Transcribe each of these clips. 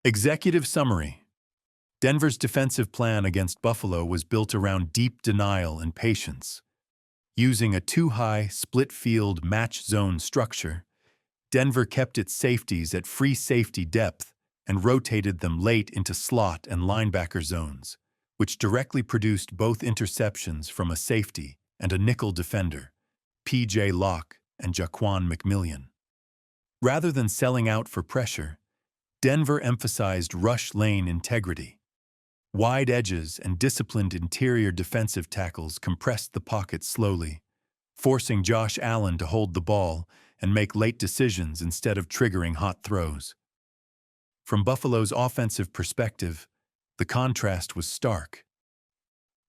Executive summary. Denver's defensive plan against Buffalo was built around deep denial and patience. Using a two-high, split-field match zone structure, Denver kept its safeties at free safety depth and rotated them late into slot and linebacker zones, which directly produced both interceptions from a safety and a nickel defender, P.J. Locke and Jaquan McMillian. Rather than selling out for pressure, Denver emphasized rush lane integrity. Wide edges and disciplined interior defensive tackles compressed the pocket slowly, forcing Josh Allen to hold the ball and make late decisions instead of triggering hot throws. From Buffalo's offensive perspective, the contrast was stark.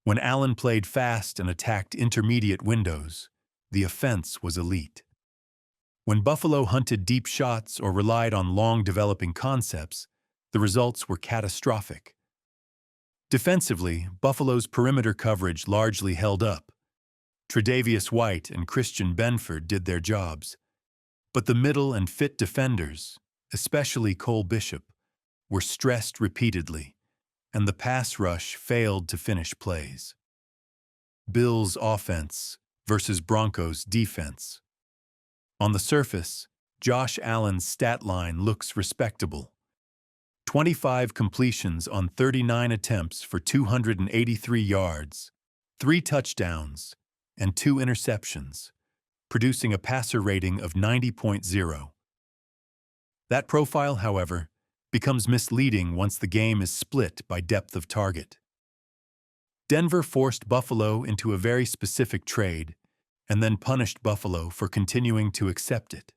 When Allen played fast and attacked intermediate windows, the offense was elite. When Buffalo hunted deep shots or relied on long developing concepts, the results were catastrophic. Defensively, Buffalo's perimeter coverage largely held up. Tre'Davious White and Christian Benford did their jobs. But the middle and fit defenders, especially Cole Bishop, were stressed repeatedly, and the pass rush failed to finish plays. Bills' offense versus Broncos' defense. On the surface, Josh Allen's stat line looks respectable. 25 completions on 39 attempts for 283 yards, 3 touchdowns, and 2 interceptions, producing a passer rating of 90.0. That profile, however, becomes misleading once the game is split by depth of target. Denver forced Buffalo into a very specific trade and then punished Buffalo for continuing to accept it.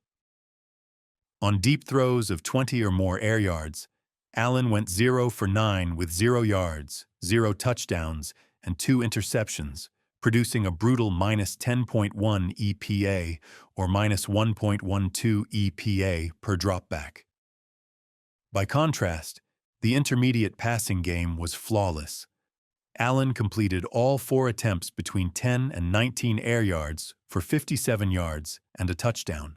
On deep throws of 20 or more air yards, Allen went 0 for 9 with 0 yards, 0 touchdowns, and 2 interceptions, producing a brutal minus 10.1 EPA or minus 1.12 EPA per dropback. By contrast, the intermediate passing game was flawless. Allen completed all 4 attempts between 10 and 19 air yards for 57 yards and a touchdown,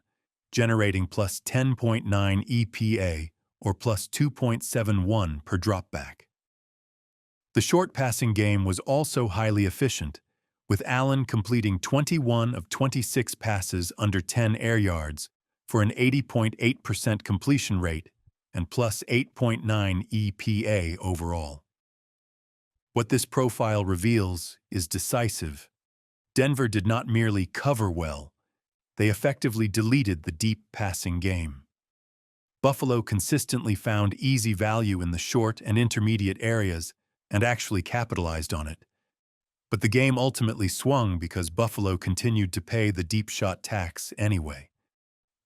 generating plus 10.9 EPA or plus 2.71 per dropback. The short passing game was also highly efficient, with Allen completing 21 of 26 passes under 10 air yards for an 80.8% completion rate and plus 8.9 EPA overall. What this profile reveals is decisive. Denver did not merely cover well, they effectively deleted the deep passing game. Buffalo consistently found easy value in the short and intermediate areas and actually capitalized on it. But the game ultimately swung because Buffalo continued to pay the deep shot tax anyway.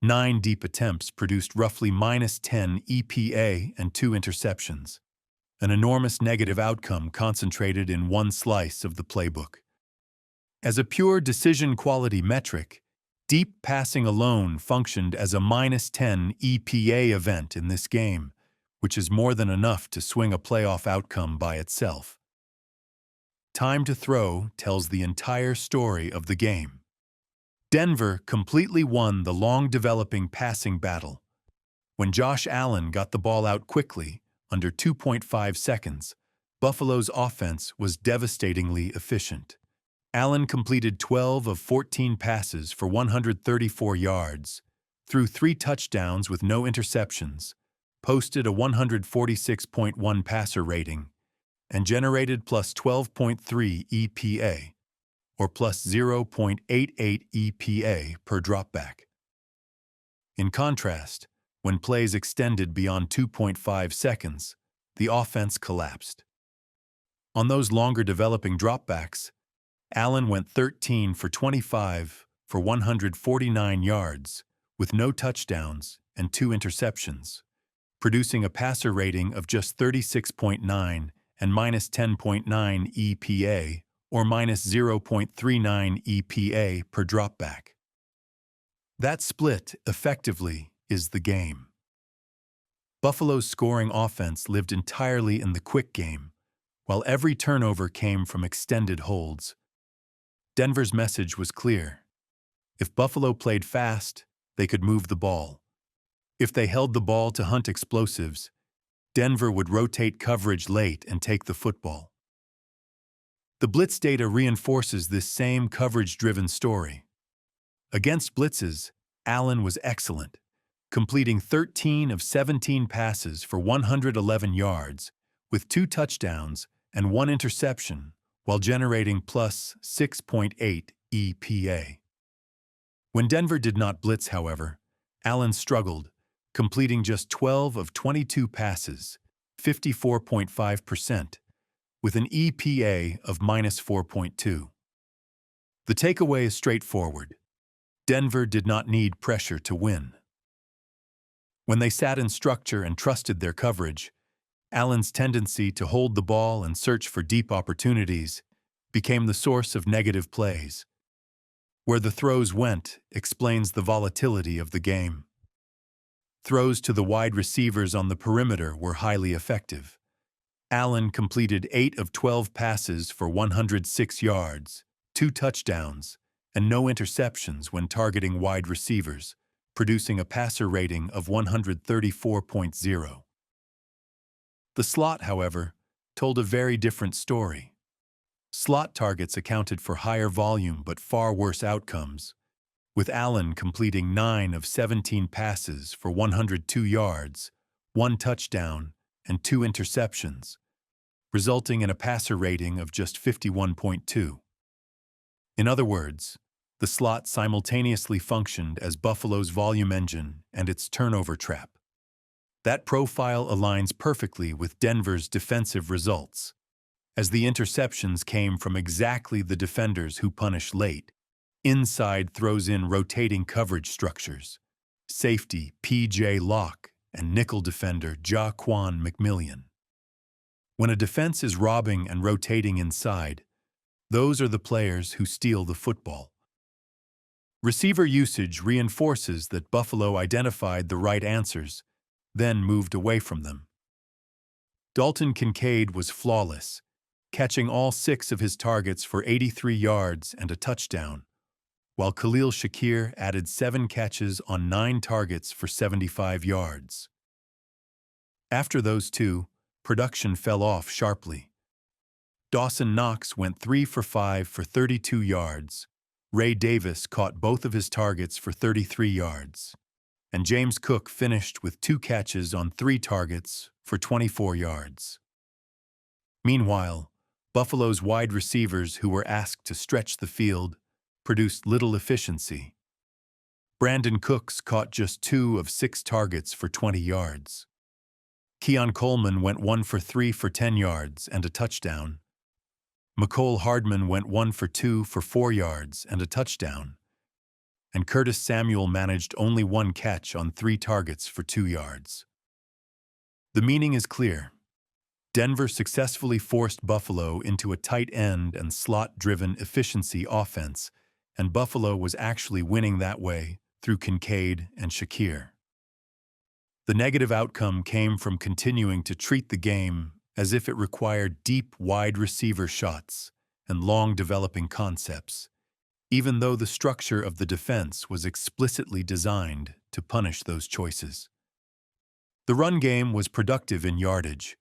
9 deep attempts produced roughly minus 10 EPA and 2 interceptions, an enormous negative outcome concentrated in one slice of the playbook. As a pure decision quality metric, deep passing alone functioned as a minus 10 EPA event in this game, which is more than enough to swing a playoff outcome by itself. Time to throw tells the entire story of the game. Denver completely won the long-developing passing battle. When Josh Allen got the ball out quickly, under 2.5 seconds, Buffalo's offense was devastatingly efficient. Allen completed 12 of 14 passes for 134 yards, threw 3 touchdowns with no interceptions, posted a 146.1 passer rating, and generated plus 12.3 EPA, or plus 0.88 EPA per dropback. In contrast, when plays extended beyond 2.5 seconds, the offense collapsed. On those longer developing dropbacks, Allen went 13 for 25 for 149 yards, with no touchdowns and 2 interceptions, producing a passer rating of just 36.9 and minus 10.9 EPA, or minus 0.39 EPA per dropback. That split, effectively, is the game. Buffalo's scoring offense lived entirely in the quick game, while every turnover came from extended holds. Denver's message was clear. If Buffalo played fast, they could move the ball. If they held the ball to hunt explosives, Denver would rotate coverage late and take the football. The blitz data reinforces this same coverage-driven story. Against blitzes, Allen was excellent, completing 13 of 17 passes for 111 yards, with 2 touchdowns and 1 interception, while generating plus 6.8 EPA. When Denver did not blitz, however, Allen struggled, completing just 12 of 22 passes, 54.5%, with an EPA of minus 4.2. The takeaway is straightforward. Denver did not need pressure to win. When they sat in structure and trusted their coverage, Allen's tendency to hold the ball and search for deep opportunities became the source of negative plays. Where the throws went explains the volatility of the game. Throws to the wide receivers on the perimeter were highly effective. Allen completed 8 of 12 passes for 106 yards, 2 touchdowns, and no interceptions when targeting wide receivers, producing a passer rating of 134.0. The slot, however, told a very different story. Slot targets accounted for higher volume but far worse outcomes, with Allen completing 9 of 17 passes for 102 yards, 1 touchdown, and 2 interceptions, resulting in a passer rating of just 51.2. In other words, the slot simultaneously functioned as Buffalo's volume engine and its turnover trap. That profile aligns perfectly with Denver's defensive results, as the interceptions came from exactly the defenders who punish late. Inside throws in rotating coverage structures, safety P.J. Locke and nickel defender Jaquan McMillian. When a defense is robbing and rotating inside, those are the players who steal the football. Receiver usage reinforces that Buffalo identified the right answers, then moved away from them. Dalton Kincaid was flawless, catching all 6 of his targets for 83 yards and a touchdown, while Khalil Shakir added 7 catches on 9 targets for 75 yards. After those two, production fell off sharply. Dawson Knox went 3 for 5 for 32 yards, Ray Davis caught both of his targets for 33 yards, and James Cook finished with 2 catches on 3 targets for 24 yards. Meanwhile, Buffalo's wide receivers who were asked to stretch the field produced little efficiency. Brandon Cooks caught just 2 of 6 targets for 20 yards. Keon Coleman went 1 for 3 for 10 yards and a touchdown. Mecole Hardman went 1 for 2 for 4 yards and a touchdown. And Curtis Samuel managed only 1 catch on 3 targets for 2 yards. The meaning is clear. Denver successfully forced Buffalo into a tight end and slot-driven efficiency offense, and Buffalo was actually winning that way through Kincaid and Shakir. The negative outcome came from continuing to treat the game as if it required deep wide receiver shots and long developing concepts, even though the structure of the defense was explicitly designed to punish those choices. The run game was productive in yardage,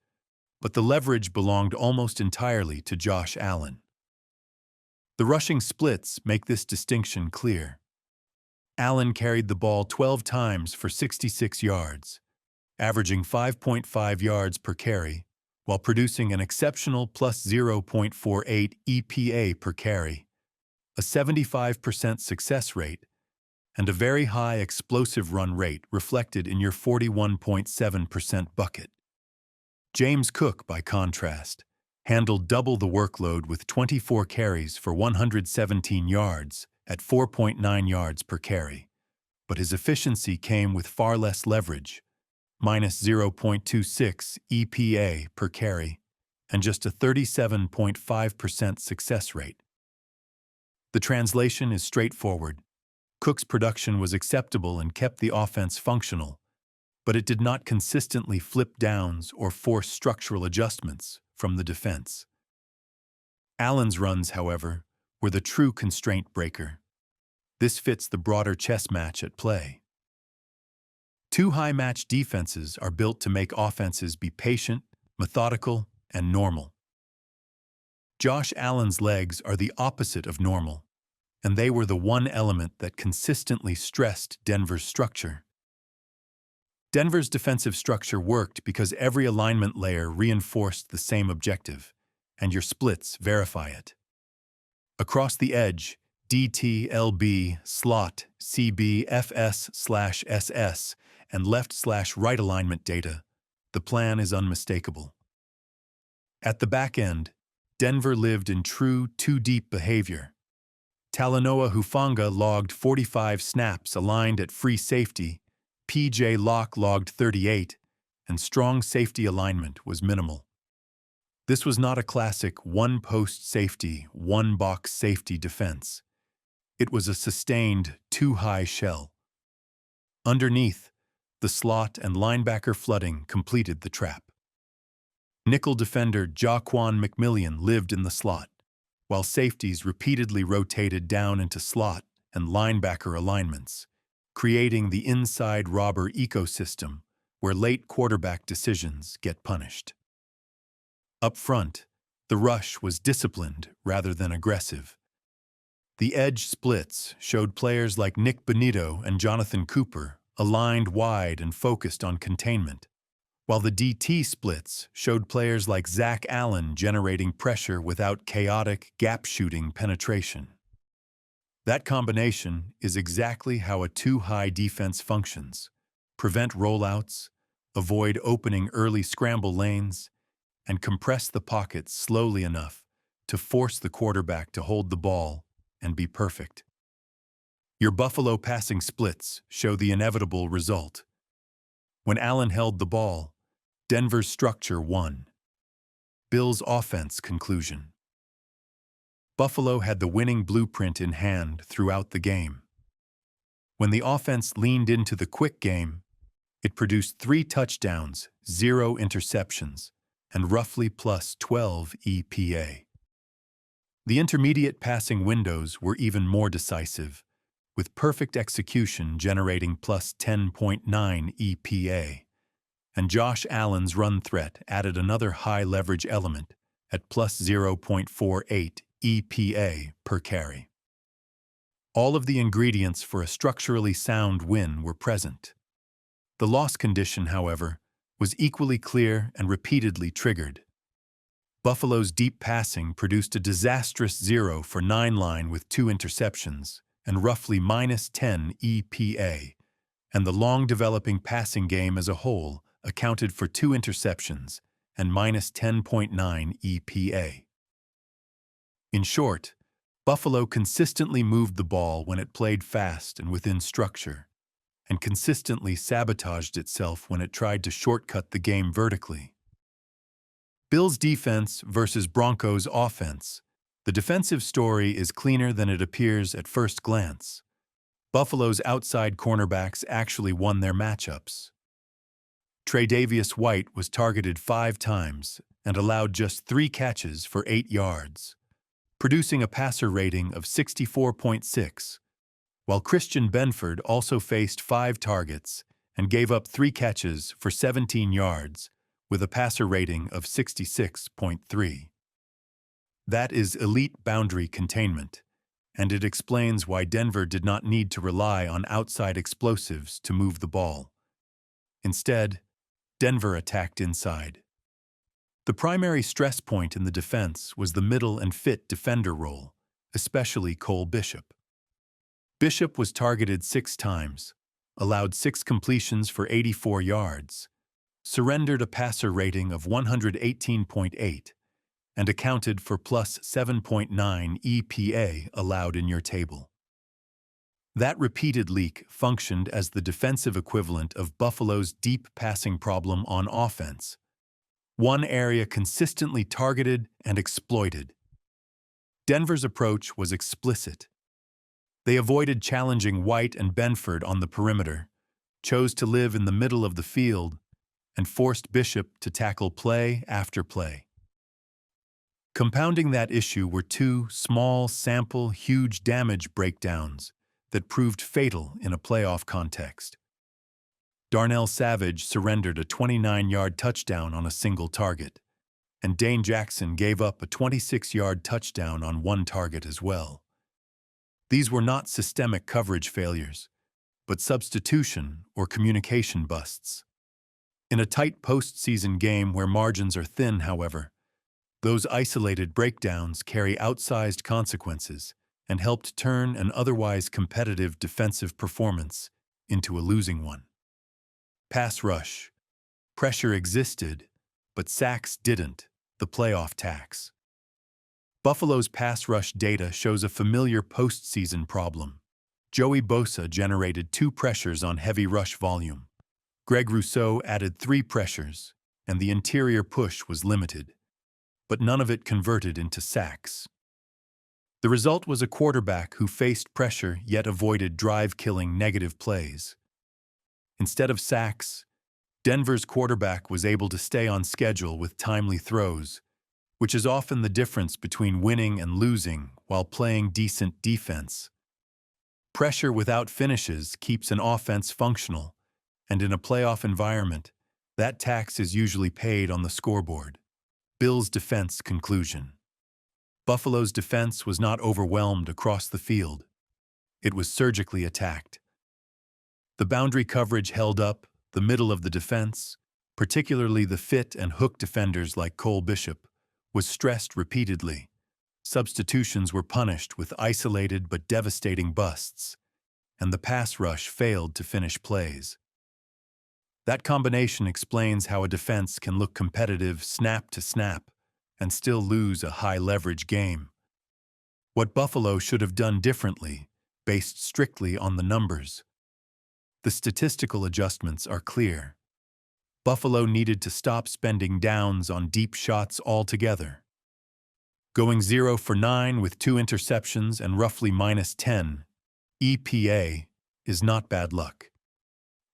but the leverage belonged almost entirely to Josh Allen. The rushing splits make this distinction clear. Allen carried the ball 12 times for 66 yards, averaging 5.5 yards per carry, while producing an exceptional plus 0.48 EPA per carry, a 75% success rate, and a very high explosive run rate reflected in your 41.7% bucket. James Cook, by contrast, handled double the workload with 24 carries for 117 yards at 4.9 yards per carry, but his efficiency came with far less leverage, minus 0.26 EPA per carry, and just a 37.5% success rate. The translation is straightforward. Cook's production was acceptable and kept the offense functional, but it did not consistently flip downs or force structural adjustments from the defense. Allen's runs, however, were the true constraint breaker. This fits the broader chess match at play. Two high-match defenses are built to make offenses be patient, methodical, and normal. Josh Allen's legs are the opposite of normal, and they were the one element that consistently stressed Denver's structure. Denver's defensive structure worked because every alignment layer reinforced the same objective, and your splits verify it. Across the edge, DT, LB, slot, CB, FS/SS, and left/right alignment data, the plan is unmistakable. At the back end, Denver lived in true two-deep behavior. Talanoa Hufanga logged 45 snaps aligned at free safety, PJ Locke logged 38, and strong safety alignment was minimal. This was not a classic one-post safety, one-box safety defense. It was a sustained two-high shell. Underneath, the slot and linebacker flooding completed the trap. Nickel defender Jaquan McMillian lived in the slot, while safeties repeatedly rotated down into slot and linebacker alignments, creating the inside robber ecosystem where late quarterback decisions get punished. Up front, the rush was disciplined rather than aggressive. The edge splits showed players like Nick Bonito and Jonathan Cooper aligned wide and focused on containment, while the DT splits showed players like Zach Allen generating pressure without chaotic, gap-shooting penetration. That combination is exactly how a two-high defense functions: prevent rollouts, avoid opening early scramble lanes, and compress the pocket slowly enough to force the quarterback to hold the ball and be perfect. Your Buffalo passing splits show the inevitable result. When Allen held the ball, Denver's structure won. Bill's offense conclusion. Buffalo had the winning blueprint in hand throughout the game. When the offense leaned into the quick game, it produced 3 touchdowns, 0 interceptions, and roughly plus 12 EPA. The intermediate passing windows were even more decisive, with perfect execution generating plus 10.9 EPA, and Josh Allen's run threat added another high-leverage element at plus 0.48 EPA per carry. All of the ingredients for a structurally sound win were present. The loss condition, however, was equally clear and repeatedly triggered. Buffalo's deep passing produced a disastrous 0 for 9 line with 2 interceptions and roughly minus 10 EPA, and the long-developing passing game as a whole accounted for 2 interceptions and minus 10.9 EPA. In short, Buffalo consistently moved the ball when it played fast and within structure, and consistently sabotaged itself when it tried to shortcut the game vertically. Bills' defense versus Broncos' offense. The defensive story is cleaner than it appears at first glance. Buffalo's outside cornerbacks actually won their matchups. Tre'Davious White was targeted 5 times and allowed just 3 catches for 8 yards, producing a passer rating of 64.6, while Christian Benford also faced 5 targets and gave up 3 catches for 17 yards with a passer rating of 66.3. That is elite boundary containment, and it explains why Denver did not need to rely on outside explosives to move the ball. Instead, Denver attacked inside. The primary stress point in the defense was the middle and fit defender role, especially Cole Bishop. Bishop was targeted 6 times, allowed 6 completions for 84 yards, surrendered a passer rating of 118.8, and accounted for plus 7.9 EPA allowed in your table. That repeated leak functioned as the defensive equivalent of Buffalo's deep passing problem on offense, one area consistently targeted and exploited. Denver's approach was explicit. They avoided challenging White and Benford on the perimeter, chose to live in the middle of the field, and forced Bishop to tackle play after play. Compounding that issue were 2 small sample, huge damage breakdowns that proved fatal in a playoff context. Darnell Savage surrendered a 29-yard touchdown on a single target, and Dane Jackson gave up a 26-yard touchdown on one target as well. These were not systemic coverage failures, but substitution or communication busts. In a tight postseason game where margins are thin, however, those isolated breakdowns carry outsized consequences and helped turn an otherwise competitive defensive performance into a losing one. Pass rush. Pressure existed, but sacks didn't, the playoff tax. Buffalo's pass rush data shows a familiar postseason problem. Joey Bosa generated 2 pressures on heavy rush volume. Greg Rousseau added 3 pressures, and the interior push was limited, but none of it converted into sacks. The result was a quarterback who faced pressure yet avoided drive-killing negative plays. Instead of sacks, Denver's quarterback was able to stay on schedule with timely throws, which is often the difference between winning and losing while playing decent defense. Pressure without finishes keeps an offense functional, and in a playoff environment, that tax is usually paid on the scoreboard. Bills' defense conclusion. Buffalo's defense was not overwhelmed across the field. It was surgically attacked. The boundary coverage held up, the middle of the defense, particularly the fit and hook defenders like Cole Bishop, was stressed repeatedly. Substitutions were punished with isolated but devastating busts, and the pass rush failed to finish plays. That combination explains how a defense can look competitive snap to snap and still lose a high-leverage game. What Buffalo should have done differently, based strictly on the numbers. The statistical adjustments are clear. Buffalo needed to stop spending downs on deep shots altogether. Going 0 for 9 with 2 interceptions and roughly -10 EPA is not bad luck.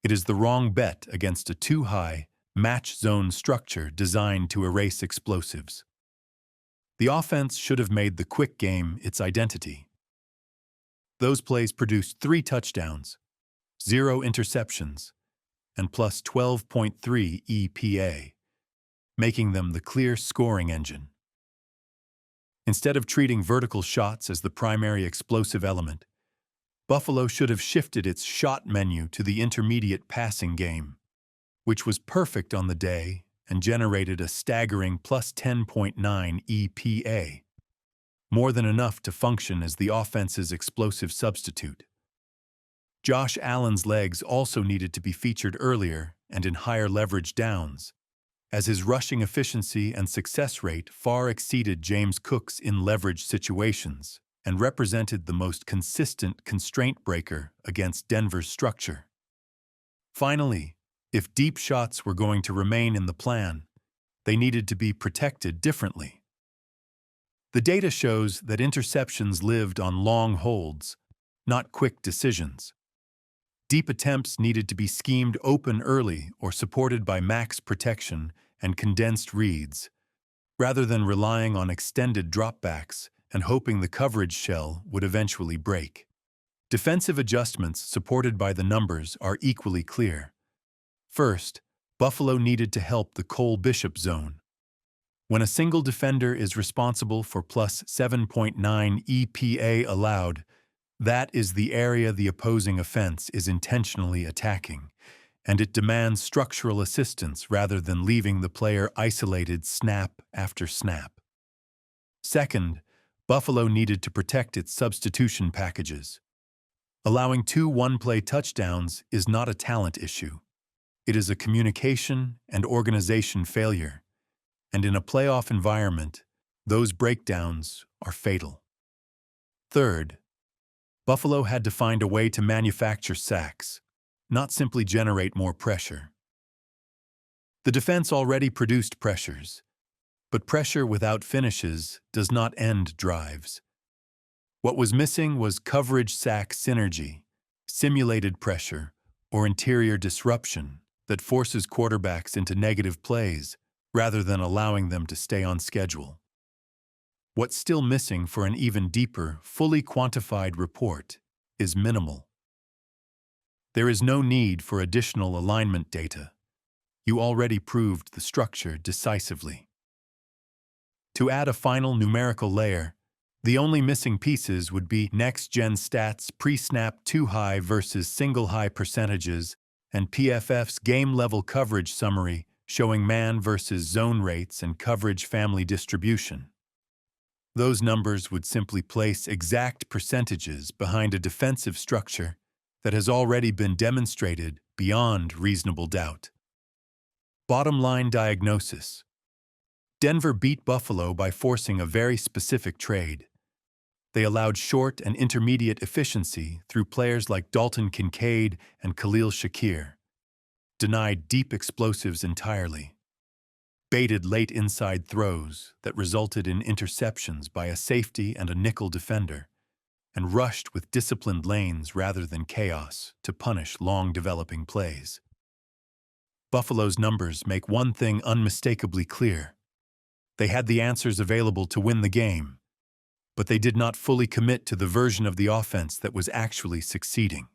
It is the wrong bet against a too-high, match-zone structure designed to erase explosives. The offense should have made the quick game its identity. Those plays produced 3 touchdowns, 0 interceptions, and plus 12.3 EPA, making them the clear scoring engine. Instead of treating vertical shots as the primary explosive element, Buffalo should have shifted its shot menu to the intermediate passing game, which was perfect on the day and generated a staggering plus 10.9 EPA, more than enough to function as the offense's explosive substitute. Josh Allen's legs also needed to be featured earlier and in higher leverage downs, as his rushing efficiency and success rate far exceeded James Cook's in leverage situations and represented the most consistent constraint breaker against Denver's structure. Finally, if deep shots were going to remain in the plan, they needed to be protected differently. The data shows that interceptions lived on long holds, not quick decisions. Deep attempts needed to be schemed open early or supported by max protection and condensed reads, rather than relying on extended dropbacks and hoping the coverage shell would eventually break. Defensive adjustments supported by the numbers are equally clear. First, Buffalo needed to help the Cole Bishop zone. When a single defender is responsible for plus 7.9 EPA allowed, that is the area the opposing offense is intentionally attacking, and it demands structural assistance rather than leaving the player isolated snap after snap. Second, Buffalo needed to protect its substitution packages. Allowing 2 one-play touchdowns is not a talent issue. It is a communication and organization failure, and in a playoff environment, those breakdowns are fatal. Third, Buffalo had to find a way to manufacture sacks, not simply generate more pressure. The defense already produced pressures, but pressure without finishes does not end drives. What was missing was coverage-sack synergy, simulated pressure, or interior disruption that forces quarterbacks into negative plays rather than allowing them to stay on schedule. What's still missing for an even deeper, fully quantified report is minimal. There is no need for additional alignment data. You already proved the structure decisively. To add a final numerical layer, the only missing pieces would be next-gen stats, pre-snap two-high versus single-high percentages, and PFF's game-level coverage summary showing man versus zone rates and coverage family distribution. Those numbers would simply place exact percentages behind a defensive structure that has already been demonstrated beyond reasonable doubt. Bottom-line diagnosis. Denver beat Buffalo by forcing a very specific trade. They allowed short and intermediate efficiency through players like Dalton Kincaid and Khalil Shakir, denied deep explosives entirely, baited late inside throws that resulted in interceptions by a safety and a nickel defender, and rushed with disciplined lanes rather than chaos to punish long-developing plays. Buffalo's numbers make one thing unmistakably clear. They had the answers available to win the game, but they did not fully commit to the version of the offense that was actually succeeding.